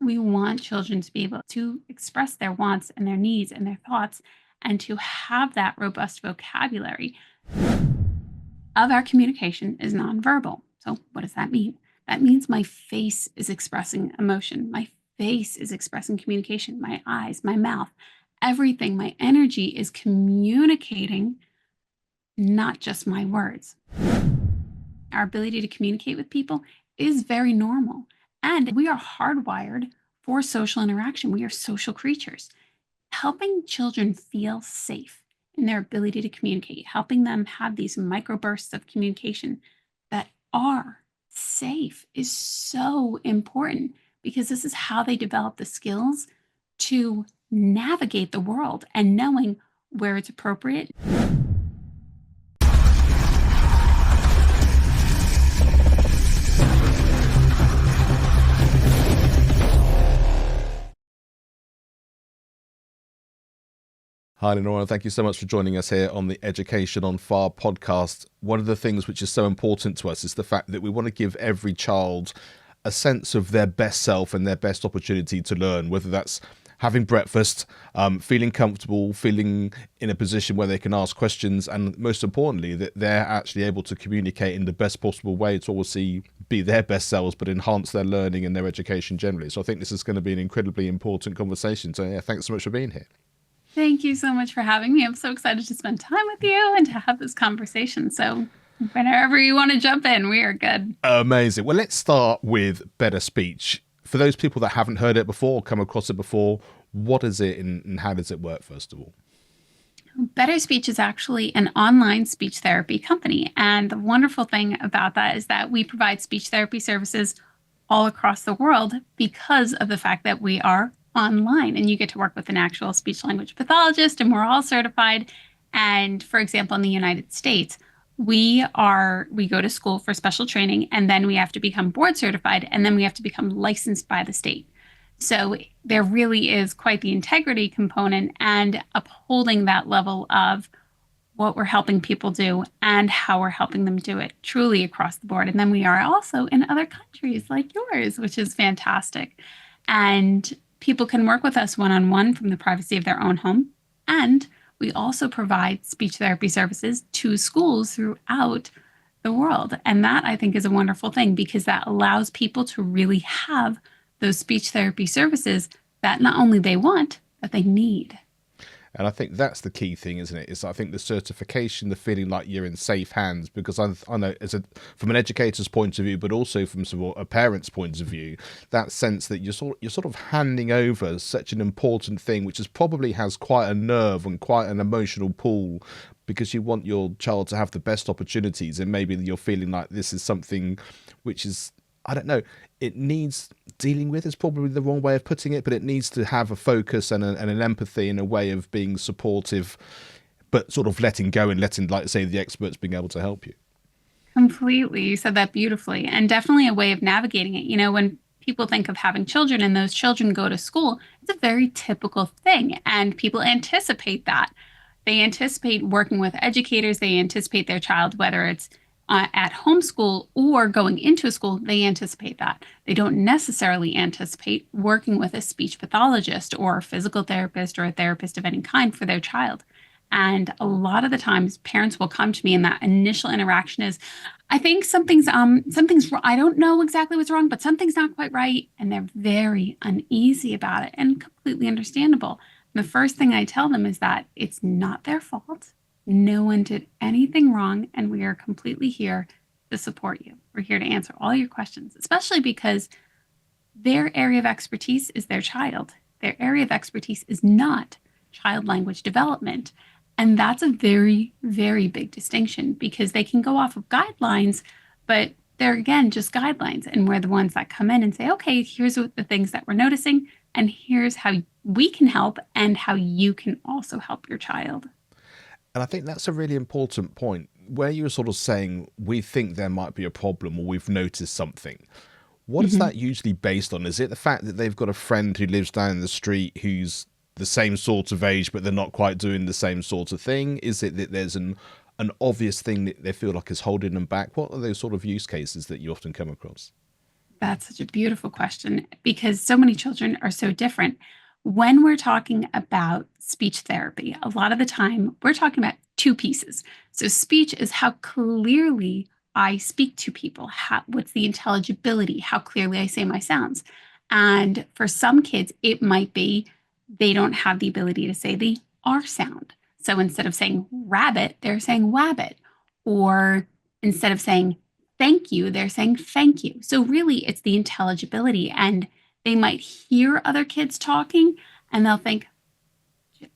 We want children to be able to express their wants and their needs and their thoughts and to have that robust vocabulary of our communication is nonverbal. So, what does that mean? That means my face is expressing emotion. My face is expressing communication. My eyes, my mouth, everything, my energy is communicating, not just my words. Our ability to communicate with people is very normal. And we are hardwired for social interaction. We are social creatures. Helping children feel safe in their ability to communicate, helping them have these microbursts of communication that are safe is so important because this is how they develop the skills to navigate the world and knowing where it's appropriate. Hi, Lenora. Thank you so much for joining us here on the Education on Fire podcast. One of the things which is so important to us is the fact that we want to give every child a sense of their best self and their best opportunity to learn, whether that's having breakfast, feeling comfortable, feeling in a position where they can ask questions, and most importantly, that they're actually able to communicate in the best possible way to obviously be their best selves, but enhance their learning and their education generally. So I think this is going to be an incredibly important conversation. So yeah, thanks so much for being here. Thank you so much for having me. I'm so excited to spend time with you and to have this conversation. So, whenever you want to jump in, we are good. Amazing. Well, let's start with better speech. For those people that haven't heard it before, come across it before, what is it and how does it work, first of all? Better Speech is actually an online speech therapy company. And the wonderful thing about that is that we provide speech therapy services all across the world because of the fact that we are online and you get to work with an actual speech language pathologist and we're all certified. And for example, in the United States, we go to school for special training and then we have to become board certified and then we have to become licensed by the state. So there really is quite the integrity component and upholding that level of what we're helping people do and how we're helping them do it truly across the board. And then we are also in other countries like yours, which is fantastic. And people can work with us one-on-one from the privacy of their own home. And we also provide speech therapy services to schools throughout the world. And that, I think, is a wonderful thing because that allows people to really have those speech therapy services that not only they want, but they need. And I think that's the key thing, isn't it? Is I think the certification, the feeling like you're in safe hands, because I know from an educator's point of view, but also from a parent's point of view, that sense that you're sort of handing over such an important thing, which probably has quite a nerve and quite an emotional pull, because you want your child to have the best opportunities, and maybe you're feeling like this is something which is, I don't know, it needs dealing with is probably the wrong way of putting it, but it needs to have a focus and an empathy and a way of being supportive, but sort of letting go and letting, like say, the experts being able to help you. Completely. You said that beautifully, and definitely a way of navigating it. You know, when people think of having children and those children go to school, it's a very typical thing, and people anticipate that. They anticipate working with educators. They anticipate their child, whether it's at homeschool or going into a school, they anticipate that. They don't necessarily anticipate working with a speech pathologist or a physical therapist or a therapist of any kind for their child. And a lot of the times parents will come to me and that initial interaction is, I think something's wrong. I don't know exactly what's wrong, but something's not quite right. And they're very uneasy about it and completely understandable. And the first thing I tell them is that it's not their fault. No one did anything wrong, and we are completely here to support you. We're here to answer all your questions, especially because their area of expertise is their child. Their area of expertise is not child language development. And that's a very, very big distinction because they can go off of guidelines, but they're, again, just guidelines. And we're the ones that come in and say, okay, here's what the things that we're noticing, and here's how we can help and how you can also help your child. And I think that's a really important point where you were sort of saying, we think there might be a problem or we've noticed something. What is that usually based on? Is it the fact that they've got a friend who lives down the street who's the same sort of age, but they're not quite doing the same sort of thing? Is it that there's an obvious thing that they feel like is holding them back? What are those sort of use cases that you often come across? That's such a beautiful question because so many children are so different. When we're talking about speech therapy, a lot of the time we're talking about two pieces. So, speech is how clearly I speak to people, what's the intelligibility, how clearly I say my sounds. And for some kids, it might be they don't have the ability to say the R sound. So, instead of saying rabbit, they're saying wabbit. Or instead of saying thank you, they're saying thank you. So really, it's the intelligibility. And they might hear other kids talking and they'll think,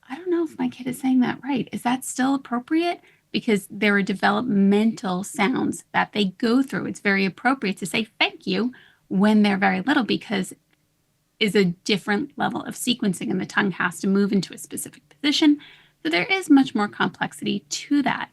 I don't know if my kid is saying that right. Is that still appropriate? Because there are developmental sounds that they go through. It's very appropriate to say thank you when they're very little because is a different level of sequencing and the tongue has to move into a specific position. So there is much more complexity to that.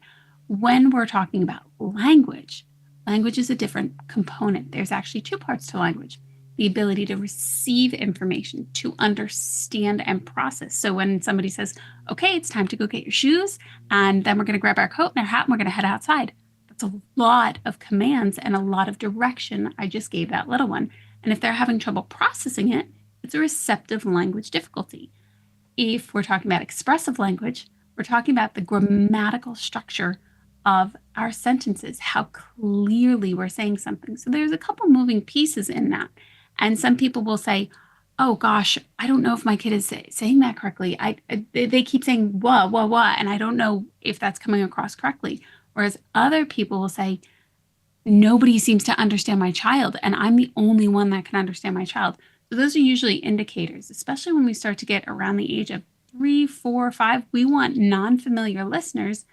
When we're talking about language, language is a different component. There's actually two parts to language: the ability to receive information, to understand and process. So when somebody says, okay, it's time to go get your shoes, and then we're going to grab our coat and our hat and we're going to head outside. That's a lot of commands and a lot of direction I just gave that little one. And if they're having trouble processing it, it's a receptive language difficulty. If we're talking about expressive language, we're talking about the grammatical structure of our sentences, how clearly we're saying something. So there's a couple moving pieces in that. And some people will say, oh gosh, I don't know if my kid is saying that correctly. They keep saying wah, and I don't know if that's coming across correctly. Whereas other people will say, nobody seems to understand my child, and I'm the only one that can understand my child. So those are usually indicators, especially when we start to get around the age of 3, 4, 5. We want non-familiar listeners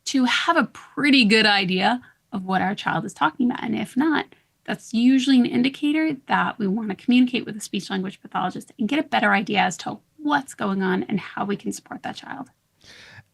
to have a pretty good idea of what our child is talking about. And if not, that's usually an indicator that we want to communicate with a speech language pathologist and get a better idea as to what's going on and how we can support that child.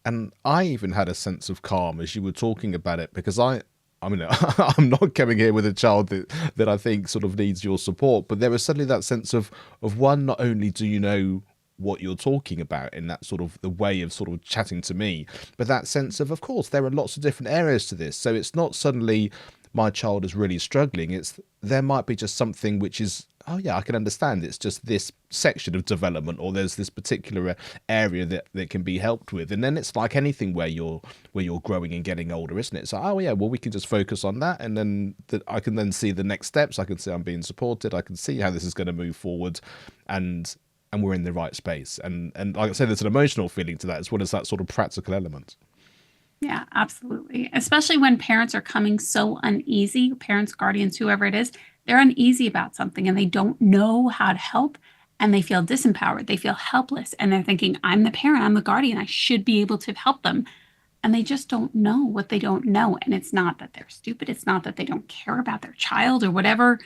And I even had a sense of calm as you were talking about it, because I mean, I'm not coming here with a child that I think sort of needs your support, but there was suddenly that sense of one, not only do you know what you're talking about in that sort of the way of sort of chatting to me, but that sense of course, there are lots of different areas to this. So it's not suddenly my child is really struggling. It's there might be just something which is, oh yeah, I can understand. It's just this section of development, or there's this particular area that can be helped with. And then it's like anything where you're growing and getting older, isn't it? So, oh yeah, well, we can just focus on that, and then I can then see the next steps. I can see I'm being supported. I can see how this is going to move forward, and we're in the right space. And like I say, there's an emotional feeling to that as well as that sort of practical element. Yeah, absolutely. Especially when parents are coming so uneasy, parents, guardians, whoever it is, they're uneasy about something and they don't know how to help and they feel disempowered. They feel helpless and they're thinking, I'm the parent, I'm the guardian, I should be able to help them. And they just don't know what they don't know. And it's not that they're stupid. It's not that they don't care about their child or whatever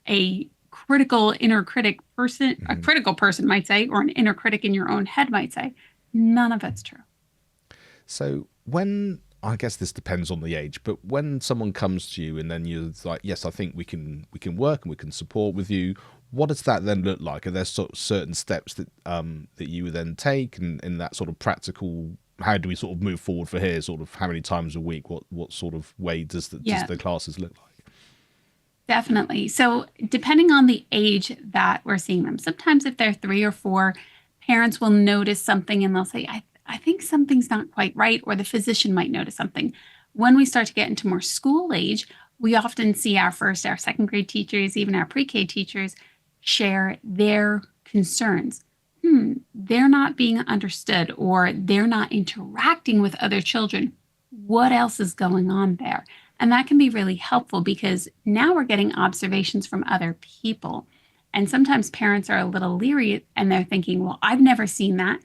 a critical inner critic person, a critical person might say, or an inner critic in your own head might say. None of it's true. So when, I guess this depends on the age, but when someone comes to you and then you're like, yes, I think we can work and we can support with you, what does that then look like? Are there sort of certain steps that that you would then take, and in that sort of practical, how do we sort of move forward for here? Sort of how many times a week? What sort of way does the classes look like? Definitely. So, depending on the age that we're seeing them, sometimes if they're 3 or 4, parents will notice something and they'll say, I think something's not quite right, or the physician might notice something. When we start to get into more school age, we often see our first, our second grade teachers, even our pre K teachers share their concerns. They're not being understood, or they're not interacting with other children. What else is going on there? And that can be really helpful because now we're getting observations from other people. And sometimes parents are a little leery and they're thinking, well, I've never seen that,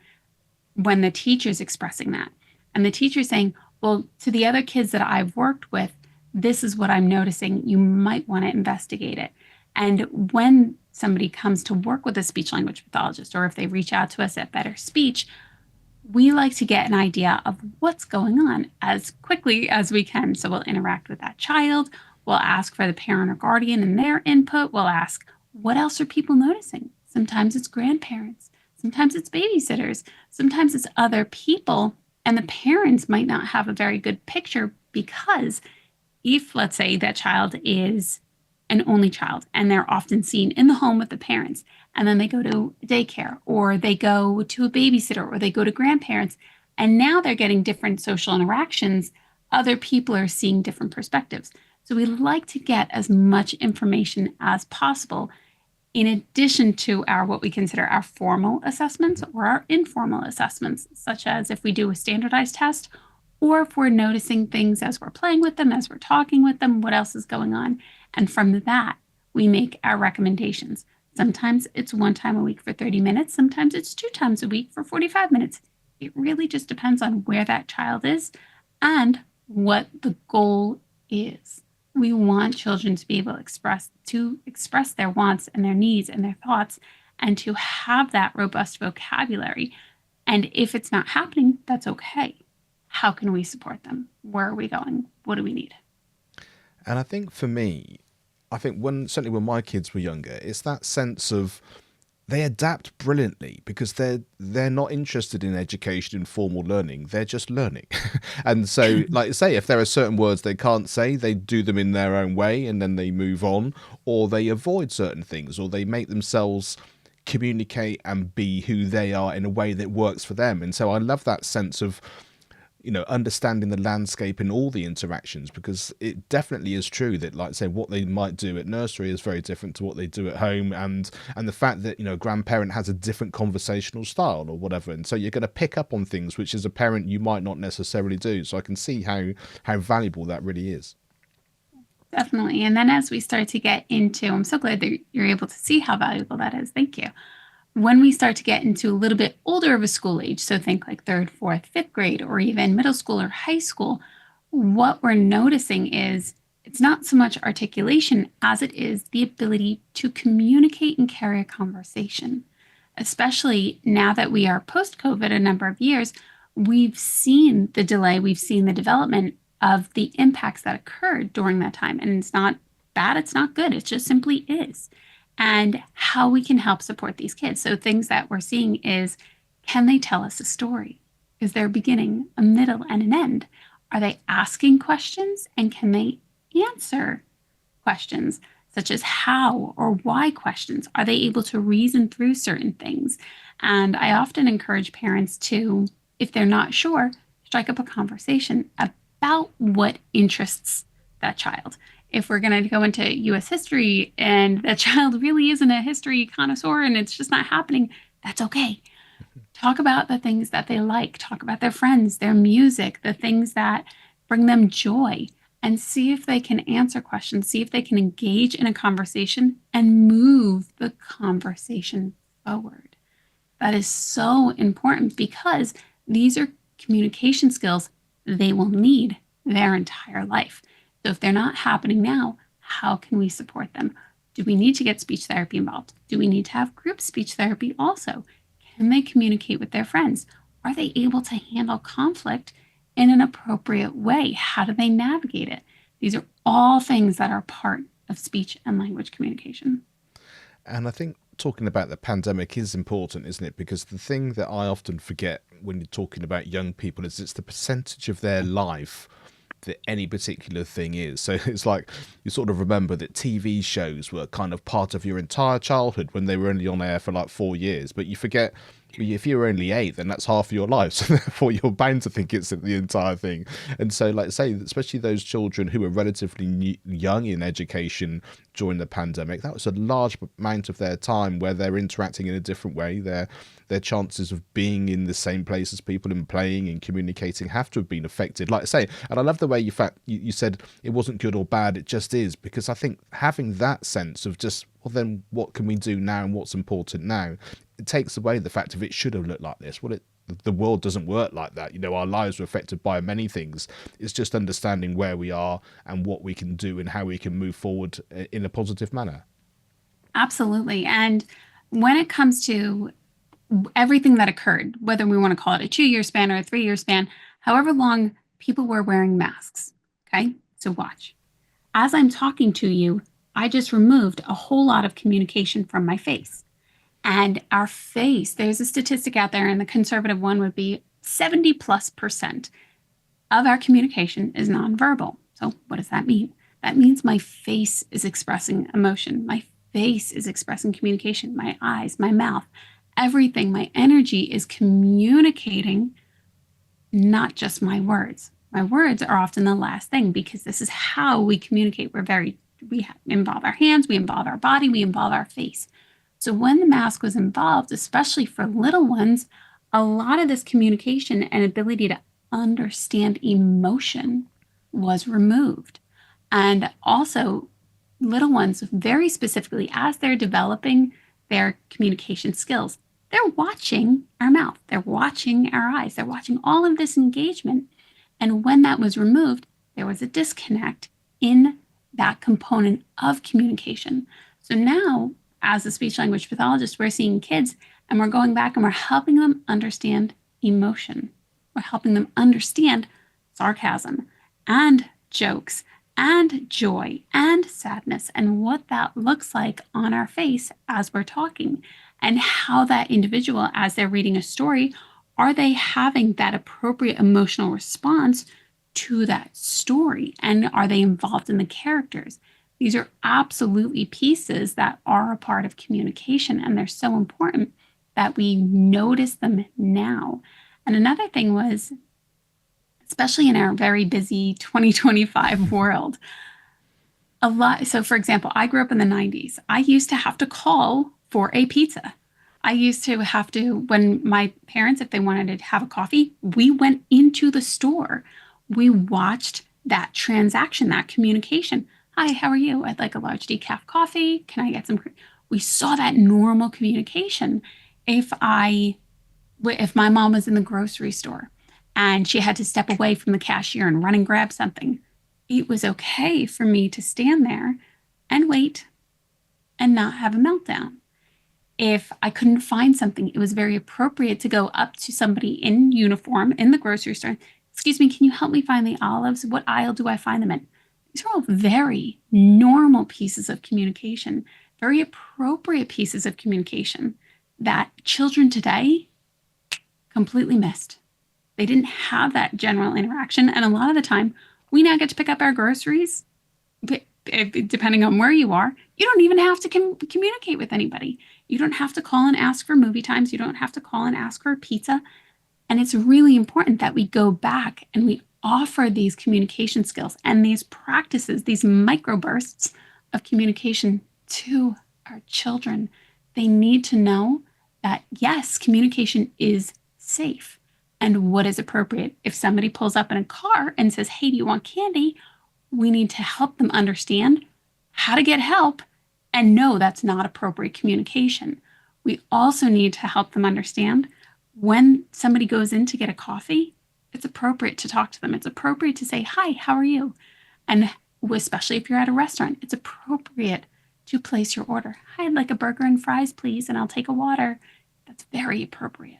when the teacher's expressing that. And the teacher's saying, well, to the other kids that I've worked with, this is what I'm noticing. You might want to investigate it. And when somebody comes to work with a speech language pathologist, or if they reach out to us at Better Speech, we like to get an idea of what's going on as quickly as we can. So we'll interact with that child. We'll ask for the parent or guardian and their input. We'll ask, what else are people noticing? Sometimes it's grandparents. Sometimes it's babysitters. Sometimes it's other people. And the parents might not have a very good picture because if, let's say, that child is an only child, and they're often seen in the home with the parents. And then they go to daycare, or they go to a babysitter, or they go to grandparents. And now they're getting different social interactions. Other people are seeing different perspectives. So we like to get as much information as possible in addition to our what we consider our formal assessments or our informal assessments, such as if we do a standardized test or if we're noticing things as we're playing with them, as we're talking with them, what else is going on. And from that, we make our recommendations. Sometimes it's one time a week for 30 minutes, sometimes it's two times a week for 45 minutes. It really just depends on where that child is and what the goal is. We want children to be able to express their wants and their needs and their thoughts and to have that robust vocabulary. And if it's not happening, that's okay. How can we support them? Where are we going? What do we need? And I think for me, I think certainly when my kids were younger, it's that sense of they adapt brilliantly because they're not interested in education and formal learning. They're just learning. And so, like say, if there are certain words they can't say, they do them in their own way and then they move on, or they avoid certain things, or they make themselves communicate and be who they are in a way that works for them. And so I love that sense of understanding the landscape in all the interactions, because it definitely is true that, like say, what they might do at nursery is very different to what they do at home, and the fact that a grandparent has a different conversational style or whatever, and so you're going to pick up on things which as a parent you might not necessarily do. So I can see how valuable that really is. Definitely. And then as we start to get into, I'm so glad that you're able to see how valuable that is. Thank you. When we start to get into a little bit older of a school age, so think like third, fourth, fifth grade, or even middle school or high school, what we're noticing is it's not so much articulation as it is the ability to communicate and carry a conversation. Especially now that we are post COVID a number of years, we've seen the delay, we've seen the development of the impacts that occurred during that time. And it's not bad, it's not good, it just simply is. And how we can help support these kids. So things that we're seeing is, can they tell us a story? Is there a beginning, a middle, and an end? Are they asking questions, and can they answer questions such as how or why questions? Are they able to reason through certain things? And I often encourage parents to, if they're not sure, strike up a conversation about what interests that child. If we're going to go into US history and the child really isn't a history connoisseur and it's just not happening, that's okay. Talk about the things that they like, talk about their friends, their music, the things that bring them joy, and see if they can answer questions, see if they can engage in a conversation and move the conversation forward. That is so important because these are communication skills they will need their entire life. So if they're not happening now, how can we support them? Do we need to get speech therapy involved? Do we need to have group speech therapy also? Can they communicate with their friends? Are they able to handle conflict in an appropriate way? How do they navigate it? These are all things that are part of speech and language communication. And I think talking about the pandemic is important, isn't it? Because the thing that I often forget when you're talking about young people is it's the percentage of their life that any particular thing is. So it's like you sort of remember that TV shows were kind of part of your entire childhood when they were only on air for like 4 years, but you forget if you're only 8, then that's half of your life, so therefore you're bound to think it's the entire thing. And so, like say, especially those children who were relatively young in education during the pandemic, that was a large amount of their time where they're interacting in a different way. Their chances of being in the same place as people and playing and communicating have to have been affected, like I say. And I love the way you said it wasn't good or bad, it just is, because I think having that sense of just, well, then what can we do now and what's important now, it takes away the fact of it should have looked like this. Well, the world doesn't work like that. Our lives are affected by many things. It's just understanding where we are and what we can do and how we can move forward in a positive manner. Absolutely. And when it comes to everything that occurred, whether we want to call it a 2-year span or a 3-year span, however long, people were wearing masks. Okay. So watch. As I'm talking to you, I just removed a whole lot of communication from my face. And our face, there's a statistic out there, and the conservative one would be 70+% of our communication is nonverbal. So what does that mean? That means my face is expressing emotion. My face is expressing communication. My eyes, my mouth, everything, my energy is communicating, not just my words. My words are often the last thing because this is how we communicate. We involve our hands, we involve our body, we involve our face. So when the mask was involved, especially for little ones, a lot of this communication and ability to understand emotion was removed. And also, little ones, very specifically, as they're developing their communication skills, they're watching our mouth, they're watching our eyes, they're watching all of this engagement. And when that was removed, there was a disconnect in that component of communication. So now, as a speech language pathologist, we're seeing kids and we're going back and we're helping them understand emotion. We're helping them understand sarcasm and jokes and joy and sadness and what that looks like on our face as we're talking, and how that individual, as they're reading a story, are they having that appropriate emotional response to that story? And are they involved in the characters? These are absolutely pieces that are a part of communication, and they're so important that we notice them now. And another thing was, especially in our very busy 2025 world, a lot. So, for example, I grew up in the 90s. I used to have to call for a pizza. I used to have to, when my parents, if they wanted to have a coffee, we went into the store. We watched that transaction, that communication. Hi, how are you? I'd like a large decaf coffee. Can I get some cream? We saw that normal communication. If I, if my mom was in the grocery store and she had to step away from the cashier and run and grab something, it was okay for me to stand there and wait and not have a meltdown. If I couldn't find something, it was very appropriate to go up to somebody in uniform in the grocery store. Excuse me, can you help me find the olives? What aisle do I find them in? These are all very normal pieces of communication, very appropriate pieces of communication that children today completely missed. They didn't have that general interaction. And a lot of the time, we now get to pick up our groceries, depending on where you are. You don't even have to communicate with anybody. You don't have to call and ask for movie times. You don't have to call and ask for a pizza. And it's really important that we go back and we offer these communication skills and these practices, these microbursts of communication to our children. They need to know that, yes, communication is safe and what is appropriate. If somebody pulls up in a car and says, hey, do you want candy? We need to help them understand how to get help and know that's not appropriate communication. We also need to help them understand when somebody goes in to get a coffee, it's appropriate to talk to them. It's appropriate to say, hi, how are you? And especially if you're at a restaurant, it's appropriate to place your order. Hi, I'd like a burger and fries, please, and I'll take a water. That's very appropriate.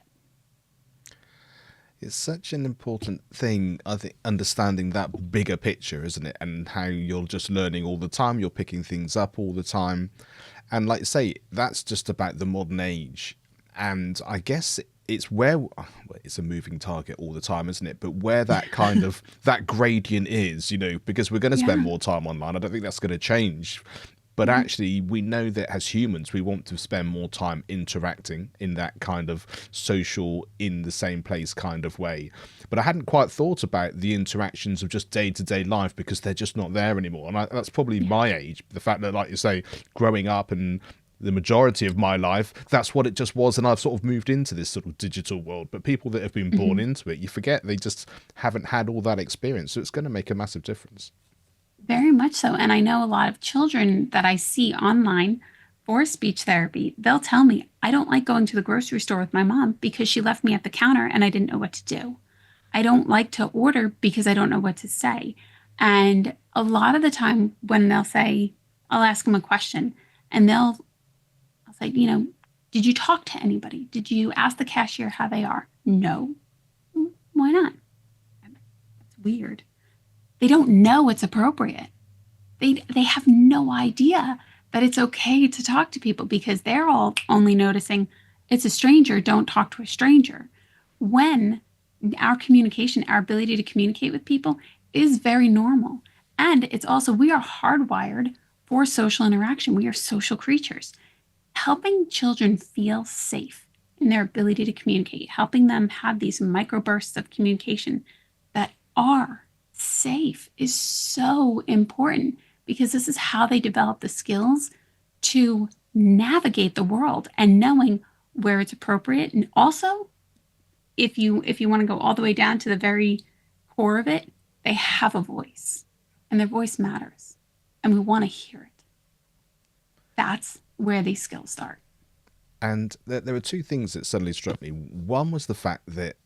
It's such an important thing, I think, understanding that bigger picture, isn't it? And how you're just learning all the time, you're picking things up all the time. And like you say, that's just about the modern age. And I guess it's where, well, it's a moving target all the time, isn't it? But where that kind of, that gradient is, you know, because we're going to spend Yeah. more time online. I don't think that's going to change. But Mhm. actually, we know that as humans, we want to spend more time interacting in that kind of social, in the same place kind of way. But I hadn't quite thought about the interactions of just day-to-day life because they're just not there anymore. And that's probably Yeah. my age. The fact that, like you say, growing up and the majority of my life, that's what it just was. And I've sort of moved into this sort of digital world. But people that have been born Mhm. into it, you forget they just haven't had all that experience. So it's going to make a massive difference. Very much so. And I know a lot of children that I see online for speech therapy, they'll tell me, I don't like going to the grocery store with my mom because she left me at the counter and I didn't know what to do. I don't like to order because I don't know what to say. And a lot of the time when they'll say, I'll ask them a question and I'll say, did you talk to anybody? Did you ask the cashier how they are? No. Why not? That's weird. They don't know it's appropriate. They have no idea that it's okay to talk to people because they're all only noticing it's a stranger, don't talk to a stranger. When our communication, our ability to communicate with people is very normal. And it's also, we are hardwired for social interaction. We are social creatures. Helping children feel safe in their ability to communicate, helping them have these microbursts of communication that are safe is so important because this is how they develop the skills to navigate the world and knowing where it's appropriate. And also, if you want to go all the way down to the very core of it, they have a voice and their voice matters and we want to hear it. That's where these skills start. And there were two things that suddenly struck me. One was the fact that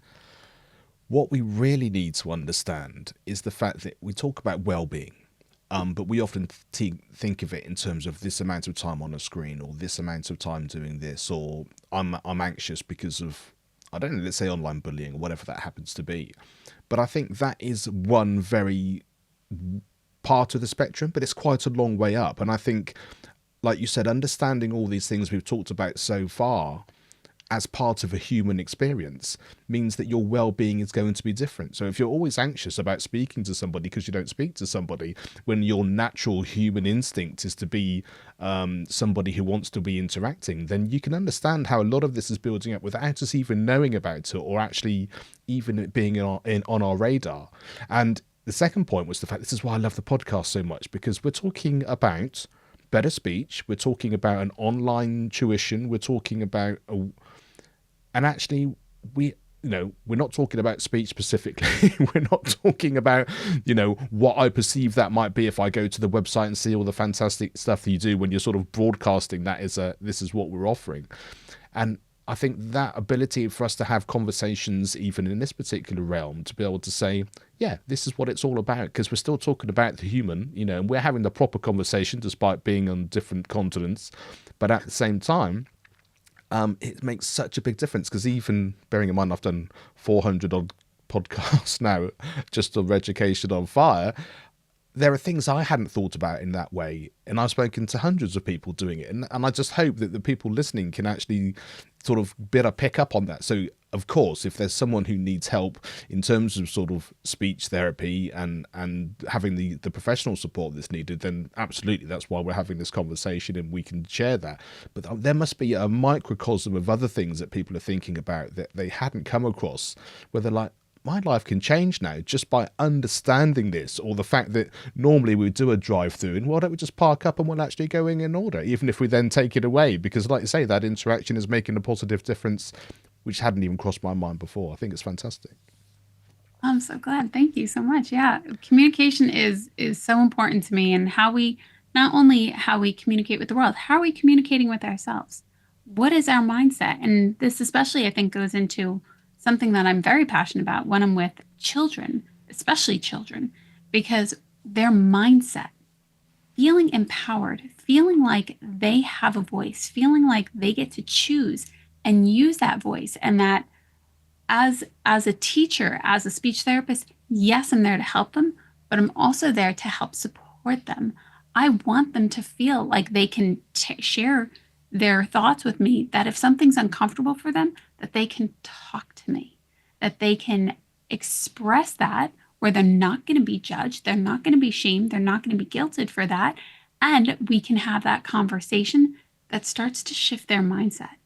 what we really need to understand is the fact that we talk about well-being, but we often think of it in terms of this amount of time on a screen, or this amount of time doing this, or I'm anxious because of, I don't know, let's say online bullying or whatever that happens to be. But I think that is one very part of the spectrum, but it's quite a long way up. And I think, like you said, understanding all these things we've talked about so far as part of a human experience means that your well-being is going to be different. So if you're always anxious about speaking to somebody because you don't speak to somebody, when your natural human instinct is to be somebody who wants to be interacting, then you can understand how a lot of this is building up without us even knowing about it, or actually even it being on our radar. And the second point was the fact, this is why I love the podcast so much, because we're talking about better speech, we're talking about an online tuition, we're talking about and actually, we're not talking about speech specifically. We're not talking about, what I perceive that might be if I go to the website and see all the fantastic stuff that you do when you're sort of broadcasting that this is what we're offering. And I think that ability for us to have conversations, even in this particular realm, to be able to say, yeah, this is what it's all about, because we're still talking about the human, and we're having the proper conversation despite being on different continents. But at the same time, it makes such a big difference, because even bearing in mind I've done 400 odd podcasts now just on Education on Fire, there are things I hadn't thought about in that way, and I've spoken to hundreds of people doing it, and I just hope that the people listening can actually sort of better pick up on that. So of course, if there's someone who needs help in terms of sort of speech therapy and having the professional support that's needed, then absolutely, that's why we're having this conversation and we can share that. But there must be a microcosm of other things that people are thinking about that they hadn't come across, where they're like, my life can change now just by understanding this, or the fact that normally we do a drive-through and why don't we just park up and we'll actually go in and order, even if we then take it away, because like you say, that interaction is making a positive difference, which hadn't even crossed my mind before. I think it's fantastic. I'm so glad. Thank you so much. Yeah, communication is so important to me, and how we, not only how we communicate with the world, how are we communicating with ourselves? What is our mindset? And this especially, I think, goes into something that I'm very passionate about when I'm with children, especially children, because their mindset, feeling empowered, feeling like they have a voice, feeling like they get to choose and use that voice, and that as a teacher, as a speech therapist, yes, I'm there to help them, but I'm also there to help support them. I want them to feel like they can share their thoughts with me, that if something's uncomfortable for them, that they can talk to me, that they can express that, where they're not going to be judged, they're not going to be shamed, they're not going to be guilted for that, and we can have that conversation that starts to shift their mindset,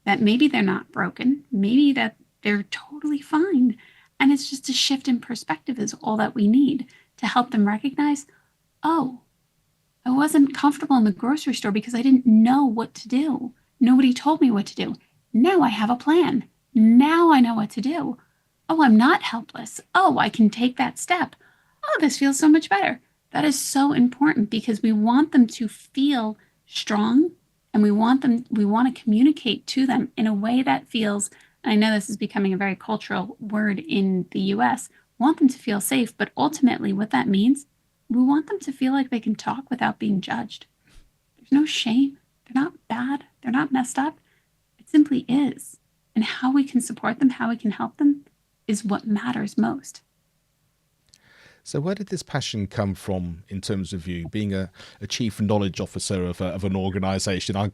that maybe they're not broken, maybe that they're totally fine. And it's just a shift in perspective is all that we need to help them recognize, oh, I wasn't comfortable in the grocery store because I didn't know what to do. Nobody told me what to do. Now I have a plan. Now I know what to do. Oh, I'm not helpless. Oh, I can take that step. Oh, this feels so much better. That is so important, because we want them to feel strong, and we want to communicate to them in a way that feels, I know this is becoming a very cultural word in the US, want them to feel safe, but ultimately what that means, we want them to feel like they can talk without being judged. There's no shame. They're not bad. They're not messed up. It simply is. And how we can support them, how we can help them, is what matters most. So where did this passion come from in terms of you being a chief knowledge officer of an organization? I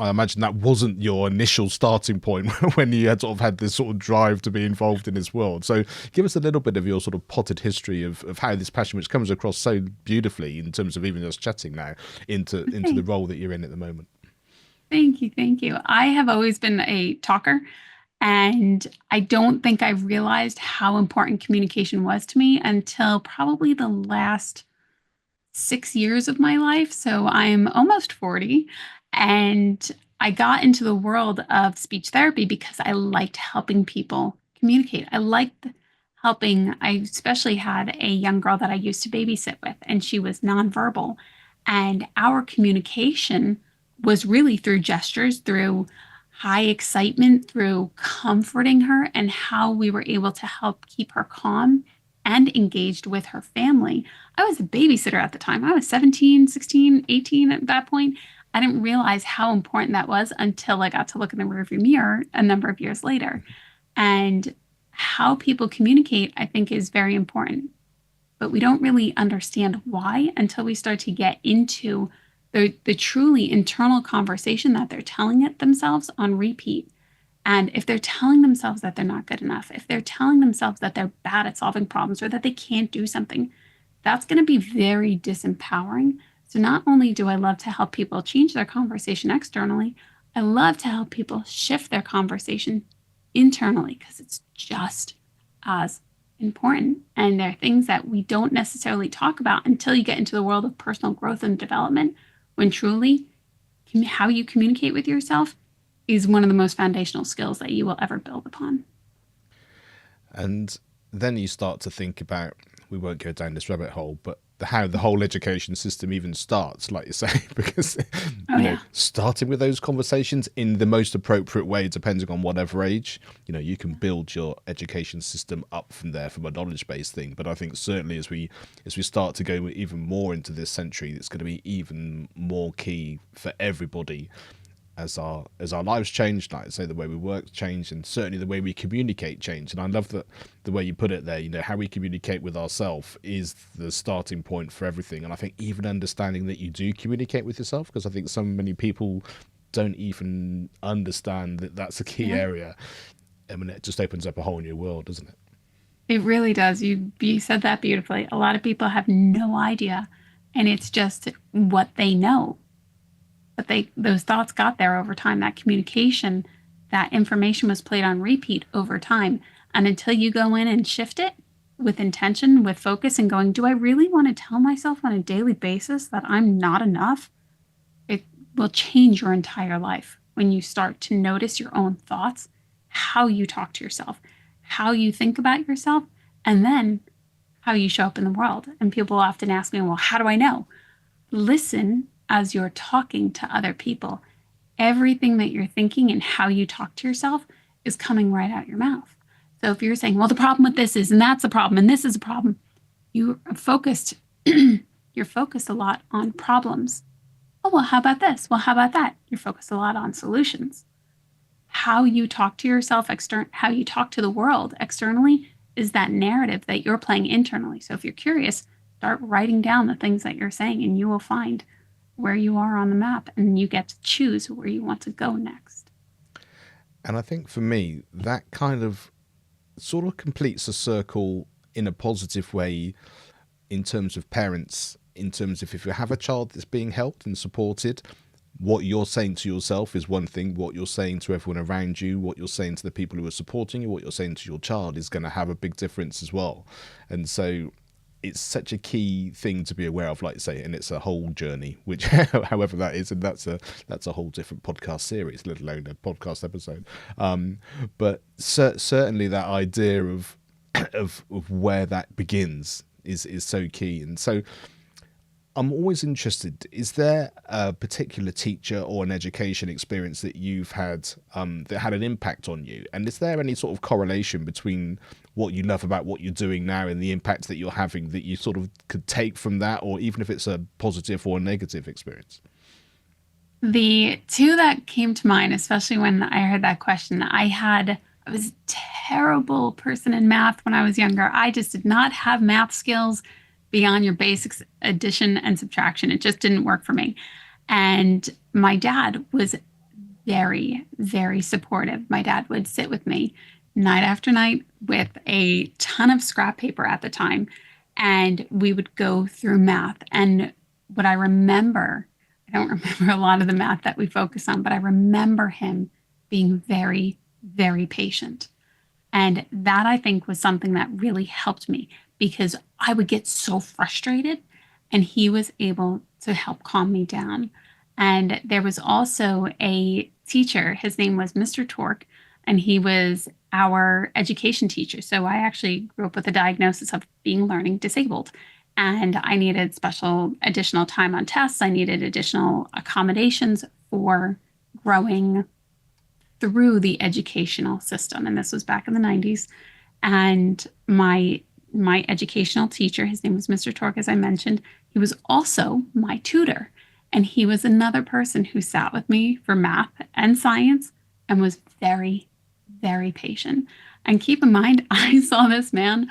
imagine that wasn't your initial starting point when you had sort of had this sort of drive to be involved in this world. So give us a little bit of your sort of potted history of how this passion, which comes across so beautifully in terms of even just chatting now, into the Thank, role that you're in at the moment. thank you, thank you. I have always been a talker, and I don't think I realized how important communication was to me until probably the last 6 years of my life. So I'm almost 40. And I got into the world of speech therapy because I liked helping people communicate. I liked helping. I especially had a young girl that I used to babysit with, and she was nonverbal. And our communication was really through gestures, through high excitement, through comforting her, and how we were able to help keep her calm and engaged with her family. I was a babysitter at the time. I was 17, 16, 18 at that point. I didn't realize how important that was until I got to look in the rearview mirror a number of years later. And how people communicate, I think, is very important. But we don't really understand why until we start to get into the truly internal conversation that they're telling it themselves on repeat. And if they're telling themselves that they're not good enough, if they're telling themselves that they're bad at solving problems or that they can't do something, that's going to be very disempowering. So, not only do I love to help people change their conversation externally, I love to help people shift their conversation internally because it's just as important. And there are things that we don't necessarily talk about until you get into the world of personal growth and development, when truly how you communicate with yourself is one of the most foundational skills that you will ever build upon. And then you start to think about, we won't go down this rabbit hole, but how the whole education system even starts, like you say, because, Oh, yeah. starting with those conversations in the most appropriate way, depending on whatever age, you can build your education system up from there from a knowledge-based thing. But I think certainly as we start to go even more into this century, it's going to be even more key for everybody as our lives change, like I say, the way we work change, and certainly the way we communicate change. And I love that the way you put it there, how we communicate with ourselves is the starting point for everything. And I think even understanding that you do communicate with yourself, because I think so many people don't even understand that that's a key Yeah. area. I mean, it just opens up a whole new world, doesn't it? It really does. You said that beautifully. A lot of people have no idea, and it's just what they know. But those thoughts got there over time. That communication, that information was played on repeat over time. And until you go in and shift it with intention, with focus, and going, do I really want to tell myself on a daily basis that I'm not enough? It will change your entire life when you start to notice your own thoughts, how you talk to yourself, how you think about yourself, and then how you show up in the world. And people often ask me, well, how do I know? Listen as you're talking to other people. Everything that you're thinking and how you talk to yourself is coming right out your mouth. So if you're saying, well, the problem with this is, and that's a problem, and this is a problem, you are focused, you're focused a lot on problems. Oh, well, how about this? Well, how about that? You're focused a lot on solutions. How you talk to yourself, how you talk to the world externally is that narrative that you're playing internally. So if you're curious, start writing down the things that you're saying, and you will find where you are on the map, and you get to choose where you want to go next. And I think for me, that kind of sort of completes a circle in a positive way in terms of parents, in terms of if you have a child that's being helped and supported, what you're saying to yourself is one thing, what you're saying to everyone around you, what you're saying to the people who are supporting you, what you're saying to your child is going to have a big difference as well. And so it's such a key thing to be aware of, like you say, and it's a whole journey, which however that is, and that's a whole different podcast series, let alone a podcast episode. But certainly that idea of of where that begins is so key. And so I'm always interested, is there a particular teacher or an education experience that you've had that had an impact on you? And is there any sort of correlation between what you love about what you're doing now and the impact that you're having that you sort of could take from that, or even if it's a positive or a negative experience? The two that came to mind, especially when I heard that question, I had I was a terrible person in math when I was younger. I just did not have math skills beyond your basics, addition and subtraction. It just didn't work for me. And my dad was very, very supportive. My dad would sit with me night after night with a ton of scrap paper at the time, and we would go through math. And what I remember, I don't remember a lot of the math that we focus on, but I remember him being very, very patient. And that I think was something that really helped me because I would get so frustrated and he was able to help calm me down. And there was also a teacher, his name was Mr. Torque, and he was our education teacher. So I actually grew up with a diagnosis of being learning disabled. And I needed special additional time on tests. I needed additional accommodations for growing through the educational system. And this was back in the 90s. And my educational teacher, his name was Mr. Torque, as I mentioned, he was also my tutor. And he was another person who sat with me for math and science and was very, very patient. And keep in mind, I saw this man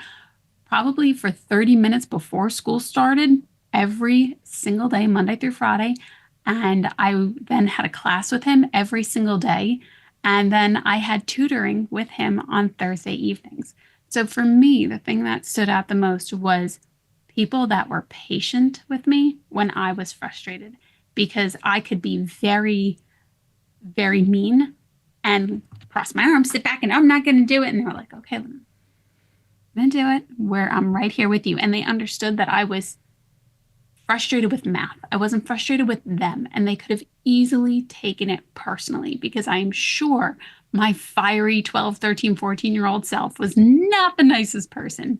probably for 30 minutes before school started every single day, Monday through Friday. And I then had a class with him every single day. And then I had tutoring with him on Thursday evenings. So for me, the thing that stood out the most was people that were patient with me when I was frustrated because I could be very, very mean and cross my arms, sit back, and I'm not going to do it. And they were like, okay, I'm going to do it where I'm right here with you. And they understood that I was frustrated with math. I wasn't frustrated with them. And they could have easily taken it personally because I'm sure my fiery 12, 13, 14-year-old self was not the nicest person.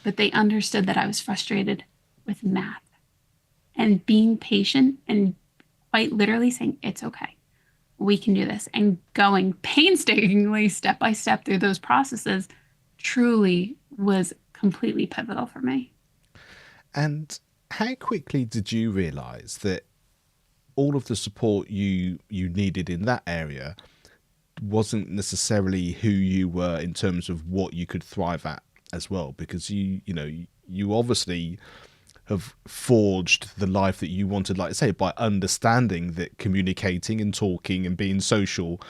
But they understood that I was frustrated with math and being patient and quite literally saying, it's okay. We can do this. And going painstakingly step by step through those processes truly was completely pivotal for me. And how quickly did you realize that all of the support you needed in that area wasn't necessarily who you were in terms of what you could thrive at as well? Because you obviously have forged the life that you wanted, like I say, by understanding that communicating and talking and being social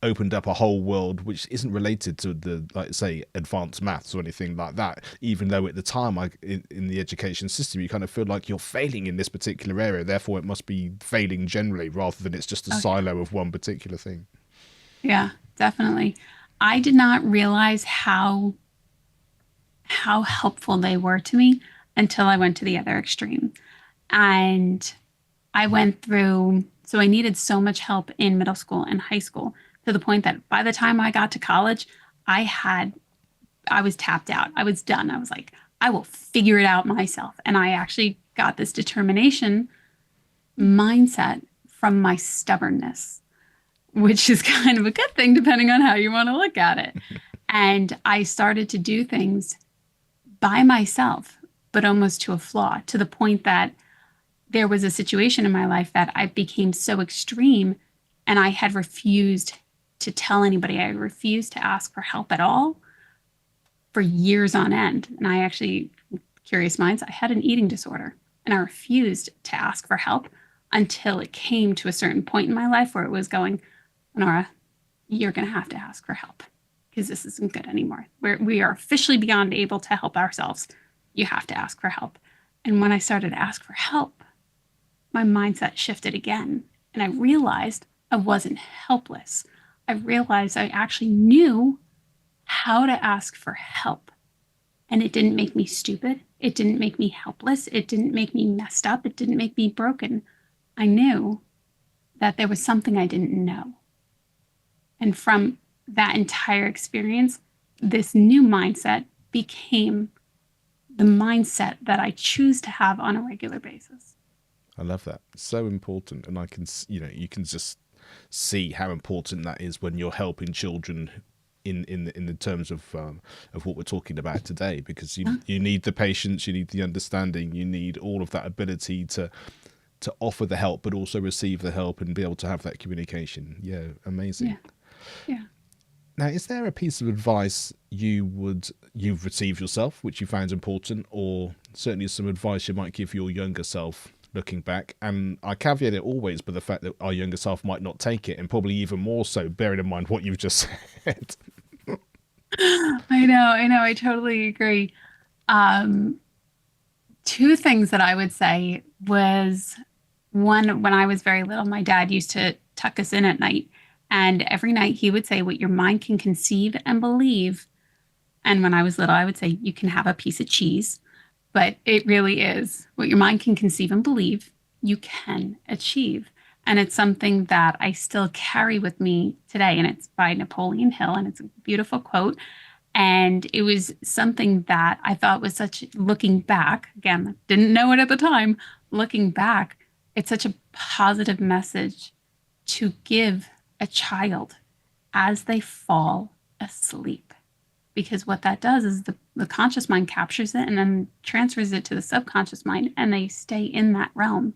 opened up a whole world which isn't related to the, like I say, advanced maths or anything like that, even though at the time in the education system you kind of feel like you're failing in this particular area, therefore it must be failing generally rather than it's just a Okay. silo of one particular thing. Yeah, definitely. I did not realize how helpful they were to me until I went to the other extreme. And I went through, so I needed so much help in middle school and high school to the point that by the time I got to college, I was tapped out. I was done. I was like, I will figure it out myself. And I actually got this determination mindset from my stubbornness, which is kind of a good thing depending on how you want to look at it. And I started to do things by myself, but almost to a flaw, to the point that there was a situation in my life that I became so extreme and I had refused to tell anybody. I refused to ask for help at all for years on end. And I actually, curious minds, I had an eating disorder and I refused to ask for help until it came to a certain point in my life where it was going, Lenora, you're going to have to ask for help because this isn't good anymore. We are officially beyond able to help ourselves. You have to ask for help. And when I started to ask for help, my mindset shifted again. And I realized I wasn't helpless. I realized I actually knew how to ask for help. And it didn't make me stupid. It didn't make me helpless. It didn't make me messed up. It didn't make me broken. I knew that there was something I didn't know. And from that entire experience, this new mindset became the mindset that I choose to have on a regular basis. I love that. So important. And I can, you can just see how important that is when you're helping children in the terms of what we're talking about today, because you need the patience, you need the understanding, you need all of that ability to offer the help, but also receive the help and be able to have that communication. Yeah, amazing. Yeah. Yeah. Now, is there a piece of advice you've received yourself, which you found important, or certainly some advice you might give your younger self looking back? And I caveat it always by the fact that our younger self might not take it, and probably even more so, bearing in mind what you've just said. I totally agree. Um, Two things that I would say was one, when I was very little, my dad used to tuck us in at night. And every night he would say, what your mind can conceive and believe. And when I was little, I would say, you can have a piece of cheese, but it really is what your mind can conceive and believe, you can achieve. And it's something that I still carry with me today. And it's by Napoleon Hill, and it's a beautiful quote. And it was something that I thought was such, looking back, again, didn't know it at the time. Looking back, it's such a positive message to give a child as they fall asleep. Because what that does is the conscious mind captures it and then transfers it to the subconscious mind, and they stay in that realm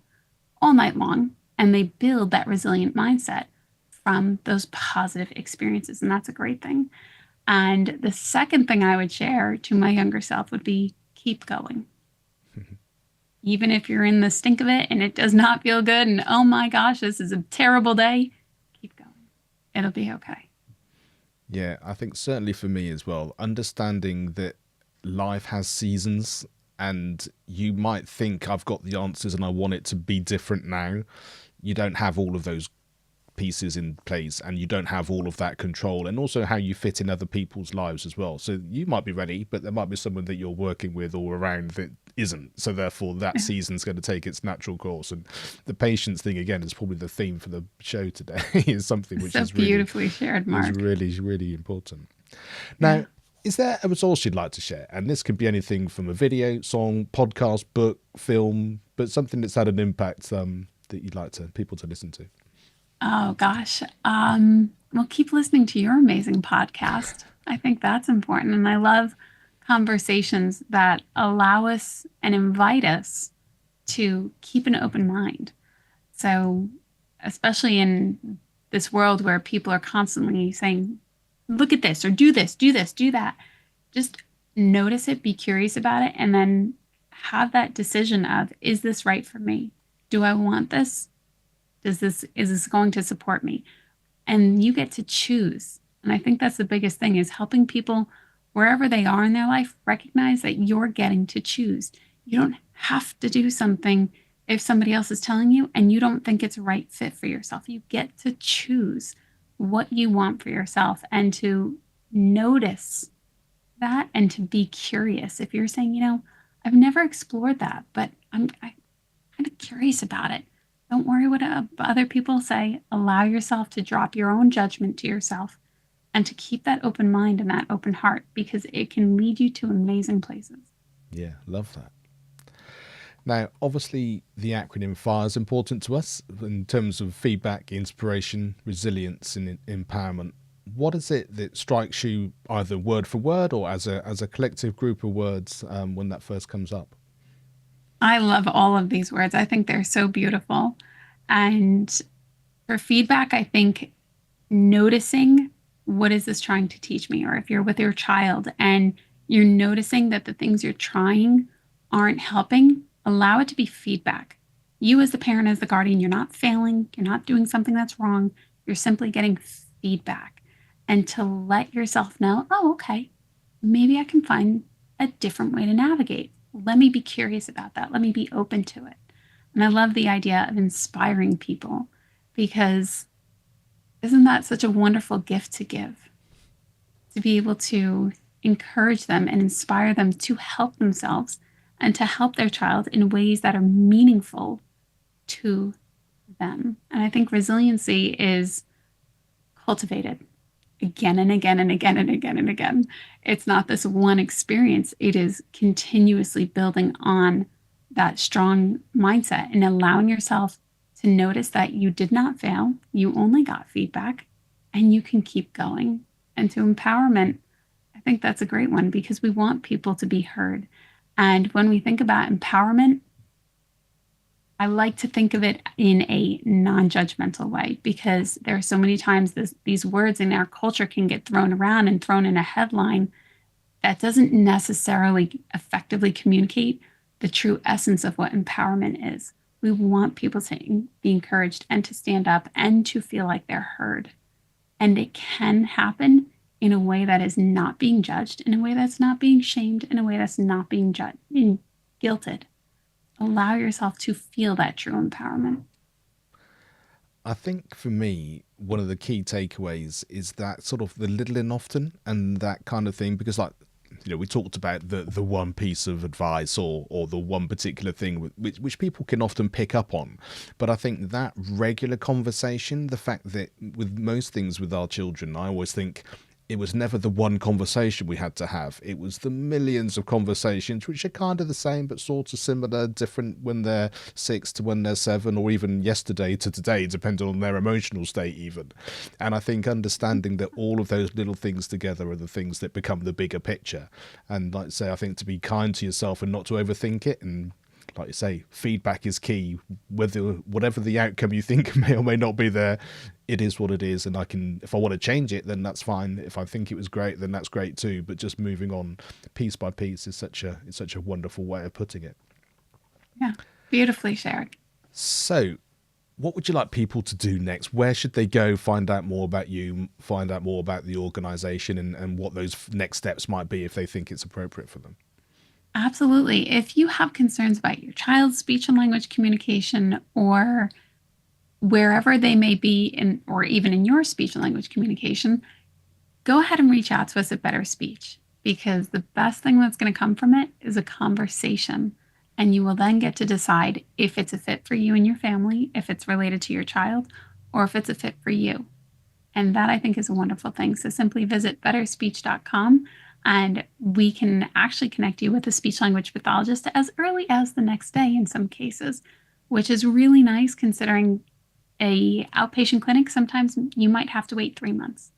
all night long, and they build that resilient mindset from those positive experiences. And that's a great thing. And the second thing I would share to my younger self would be keep going. Even if you're in the stink of it and it does not feel good, and oh my gosh, this is a terrible day, keep going. It'll be okay. Yeah, I think certainly for me as well, understanding that life has seasons and you might think I've got the answers and I want it to be different now. You don't have all of those pieces in place and you don't have all of that control, and also how you fit in other people's lives as well. So you might be ready, but there might be someone that you're working with or around that isn't. So therefore that season's going to take its natural course. And the patience thing again is probably the theme for the show today is something which So beautifully shared, is Mark. really important. Yeah. Now, is there a resource you'd like to share? And this could be anything from a video, song, podcast, book, film, but something that's had an impact that you'd like to people to listen to. Oh gosh. Well, keep listening to your amazing podcast. I think that's important. And I love conversations that allow us and invite us to keep an open mind. So, especially in this world where people are constantly saying, look at this or do this, do this, do that, just notice it, be curious about it, and then have that decision of, is this right for me? Do I want this? Is this going to support me? And you get to choose. And I think that's the biggest thing, is helping people wherever they are in their life recognize that you're getting to choose. You don't have to do something if somebody else is telling you and you don't think it's a right fit for yourself. You get to choose what you want for yourself, and to notice that and to be curious. If you're saying, I've never explored that, but I'm kind of curious about it. Don't worry what other people say. Allow yourself to drop your own judgment to yourself and to keep that open mind and that open heart, because it can lead you to amazing places. Yeah, love that. Now, obviously, the acronym FIRE is important to us in terms of feedback, inspiration, resilience, and empowerment. What is it that strikes you either word for word or as a collective group of words when that first comes up? I love all of these words. I think they're so beautiful. And for feedback, I think noticing, what is this trying to teach me? Or if you're with your child and you're noticing that the things you're trying aren't helping, allow it to be feedback. You, as the parent, as the guardian, you're not failing, you're not doing something that's wrong, you're simply getting feedback. And to let yourself know, oh, okay, maybe I can find a different way to navigate. Let me be curious about that. Let me be open to it. And I love the idea of inspiring people, because isn't that such a wonderful gift to give? To be able to encourage them and inspire them to help themselves and to help their child in ways that are meaningful to them. And I think resiliency is cultivated again and again and again and again and again. It's not this one experience, it is continuously building on that strong mindset and allowing yourself to notice that you did not fail, you only got feedback, and you can keep going. And to empowerment, I think that's a great one, because we want people to be heard. And when we think about empowerment, I like to think of it in a non-judgmental way because there are so many times these words in our culture can get thrown around and thrown in a headline that doesn't necessarily effectively communicate the true essence of what empowerment is. We want people to be encouraged and to stand up and to feel like they're heard. And it can happen in a way that is not being judged, in a way that's not being shamed, in a way that's not being guilted. Allow yourself to feel that true empowerment. I think for me, one of the key takeaways is that sort of the little and often and that kind of thing, because like, we talked about the one piece of advice or the one particular thing which people can often pick up on. But I think that regular conversation, the fact that with most things with our children, I always think it was never the one conversation we had to have. It was the millions of conversations, which are kind of the same, but sort of similar, different when they're 6 to when they're 7, or even yesterday to today, depending on their emotional state even. And I think understanding that all of those little things together are the things that become the bigger picture. And like I say, I think to be kind to yourself and not to overthink it, and like you say, feedback is key. Whatever the outcome you think may or may not be there, it is what it is, and if I want to change it, then that's fine. If I think it was great, then that's great too. But just moving on piece by piece is such a wonderful way of putting it. Yeah, beautifully shared. So, what would you like people to do next? Where should they go? Find out more about you, find out more about the organisation, and what those next steps might be if they think it's appropriate for them. Absolutely. If you have concerns about your child's speech and language communication or wherever they may be in, or even in your speech and language communication, go ahead and reach out to us at Better Speech because the best thing that's going to come from it is a conversation. And you will then get to decide if it's a fit for you and your family, if it's related to your child, or if it's a fit for you. And that I think is a wonderful thing. So simply visit betterspeech.com and we can actually connect you with a speech language pathologist as early as the next day in some cases, which is really nice considering a outpatient clinic. Sometimes you might have to wait 3 months.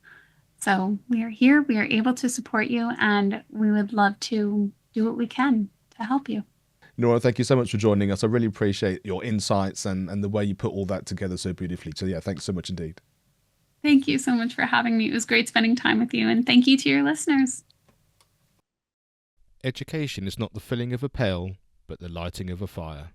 So we are here, we are able to support you, and we would love to do what we can to help you. Nora, thank you so much for joining us. I really appreciate your insights and the way you put all that together so beautifully. So yeah, thanks so much indeed. Thank you so much for having me. It was great spending time with you, and thank you to your listeners. Education is not the filling of a pail, but the lighting of a fire.